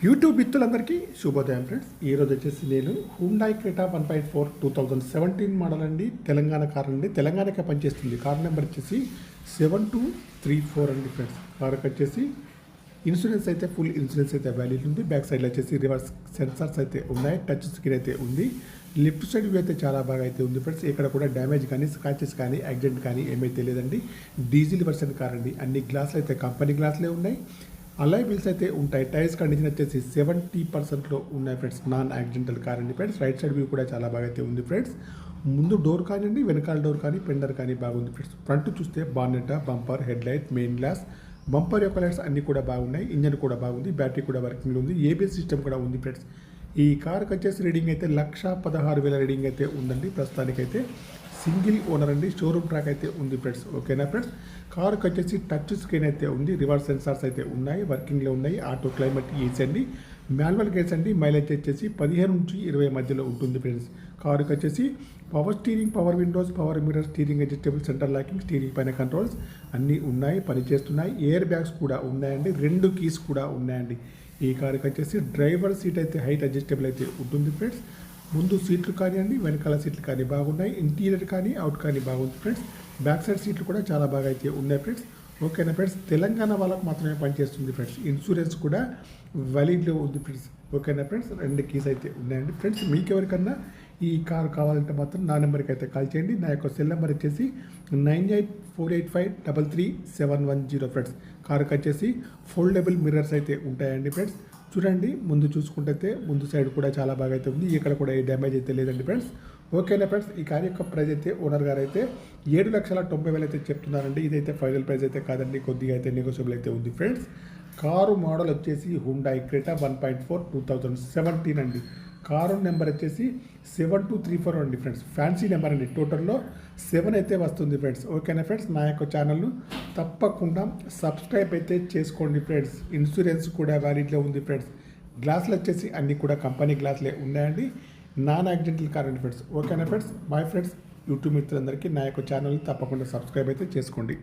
YouTube మిత్రులందరికీ శుభోదయం friends. ఈరోజు వచ్చేసి నేను హ్యుండాయ్ క్రెటా 1.4 2017 మోడల్ అండి. తెలంగాణ కార్ అండి. తెలంగాణకే పనిచేస్తుంది. కార్ నెంబర్ వచ్చేసి 7234 అండి ఫ్రెండ్స్. కార్కి వచ్చేసి ఇన్సూరెన్స్ అయితే ఫుల్ ఇన్సూరెన్స్ అయితే వ్యాలిడ్ ఉంది. బ్యాక్ సైడ్లో వచ్చేసి రివర్స్ సెన్సార్స్ అయితే ఉన్నాయి. టచ్ స్క్రీన్ అయితే ఉంది. లెఫ్ట్ సైడ్ వ్యూ అయితే చాలా బాగా అయితే ఉంది ఫ్రెండ్స్. ఇక్కడ కూడా డ్యామేజ్ కానీ స్క్రాచెస్ కానీ యాక్సిడెంట్ కానీ ఏమైతే లేదండి. డీజిల్ వర్షన్ కార్ అండి. అన్ని గ్లాసులు అయితే కంపెనీ గ్లాసులే ఉన్నాయి. అలాయ్ వీల్స్ అయితే ఉంటాయి. టైర్స్ కండిషన్ వచ్చేసి 70% ఉన్నాయి ఫ్రెండ్స్. నాన్ యాక్సిడెంటల్ కార్ అండి ఫ్రెండ్స్. రైట్ సైడ్ వ్యూ కూడా చాలా బాగా అయితే ఉంది ఫ్రెండ్స్. ముందు డోర్ కానివ్వండి, వెనకాల డోర్ కానీ, ఫెండర్ కానీ బాగుంది ఫ్రెండ్స్. ఫ్రంట్ చూస్తే bonnet, bumper, head light, main glass, bumper యొక్క లైట్స్ అన్నీ కూడా బాగున్నాయి. ఇంజన్ కూడా బాగుంది. బ్యాటరీ కూడా వర్కింగ్లో ఉంది. ఏబిఎస్ సిస్టమ్ కూడా ఉంది ఫ్రెండ్స్. ఈ కార్కి వచ్చేసి రీడింగ్ అయితే 1,16,000 రీడింగ్ అయితే ఉందండి. ప్రస్తుతానికైతే సింగిల్ ఓనర్ అండి. షోరూమ్ ట్రాక్ అయితే ఉంది ఫ్రెండ్స్. ఓకేనా ఫ్రెండ్స్. కార్కి వచ్చేసి టచ్ స్క్రీన్ అయితే ఉంది. రివర్స్ సెన్సార్స్ అయితే ఉన్నాయి, వర్కింగ్లో ఉన్నాయి. ఆటో క్లైమేట్ ఈసీ అండి. మాన్యువల్ గేర్స్ అండి. మైలేజ్ వచ్చేసి 15 నుంచి 20 మధ్యలో ఉంటుంది ఫ్రెండ్స్. కార్కి వచ్చేసి power steering, power Windows, power mirror, steering adjustable, centre locking, steering పైన కంట్రోల్స్ అన్నీ ఉన్నాయి, పనిచేస్తున్నాయి. ఎయిర్ బ్యాగ్స్ కూడా ఉన్నాయండి. 2 కీస్ కూడా ఉన్నాయండి. ఈ కార్కి వచ్చేసి డ్రైవర్ సీట్ అయితే హైట్ అడ్జస్టబుల్ అయితే ఉంటుంది ఫ్రెండ్స్. ముందు సీట్లు కానివ్వండి, వెనకాల సీట్లు కానీ బాగున్నాయి. ఇంటీరియర్ కానీ అవుట్ కానీ బాగుంది ఫ్రెండ్స్. బ్యాక్ సైడ్ సీట్లు కూడా చాలా బాగా అయితే ఉన్నాయి ఫ్రెండ్స్. ఓకేనా ఫ్రెండ్స్. తెలంగాణ వాళ్ళకు మాత్రమే పనిచేస్తుంది ఫ్రెండ్స్. ఇన్సూరెన్స్ కూడా వ్యాలిడ్లో ఉంది ఫ్రెండ్స్. ఓకేనా ఫ్రెండ్స్. 2 కీస్ అయితే ఉన్నాయండి ఫ్రెండ్స్. మీకు ఎవరికన్నా ఈ కార్ కావాలంటే మాత్రం నా నెంబర్కి అయితే కాల్ చేయండి. నా యొక్క సెల్ నెంబర్ వచ్చేసి 9848537710 ఫ్రెండ్స్. కార్కి వచ్చేసి ఫోల్డబుల్ మిర్రర్స్ అయితే ఉంటాయండి ఫ్రెండ్స్. చూడండి, ముందు చూసుకుంటే ముందు సైడ్ కూడా చాలా బాగా అయితే ఉంది. ఇక్కడ కూడా ఏ డ్యామేజ్ అయితే లేదండి ఫ్రెండ్స్. ఓకేనా ఫ్రెండ్స్. ఈ కార్ యొక్క ప్రైస్ అయితే ఓనర్ గారు అయితే 7,90,000 అయితే చెప్తున్నారండి. ఇదైతే ఫైనల్ ప్రైస్ అయితే కాదండి, కొద్దిగా అయితే నెగోషియబుల్ అయితే ఉంది ఫ్రెండ్స్. కారు మోడల్ వచ్చేసి హ్యుండాయ్ క్రెటా 1.4 2017 అండి. కారు నెంబర్ వచ్చేసి 7234 అండి ఫ్రెండ్స్. ఫ్యాన్సీ నెంబర్ అండి. టోటల్లో 7 అయితే వస్తుంది ఫ్రెండ్స్. ఓకేనా ఫ్రెండ్స్. నా యొక్క ఛానల్ను తప్పకుండా సబ్స్క్రైబ్ అయితే చేసుకోండి ఫ్రెండ్స్. ఇన్సూరెన్స్ కూడా వ్యాలిడ్లో ఉంది ఫ్రెండ్స్. గ్లాసులు వచ్చేసి అన్నీ కూడా కంపెనీ గ్లాసులే ఉన్నాయండి. నాన్ యాక్సిడెంటల్ కార్ అండి ఫ్రెండ్స్. ఓకేనా ఫ్రెండ్స్. మై ఫ్రెండ్స్ యూట్యూబ్ మిత్రులందరికీ నా యొక్క ఛానల్ని తప్పకుండా సబ్స్క్రైబ్ అయితే చేసుకోండి.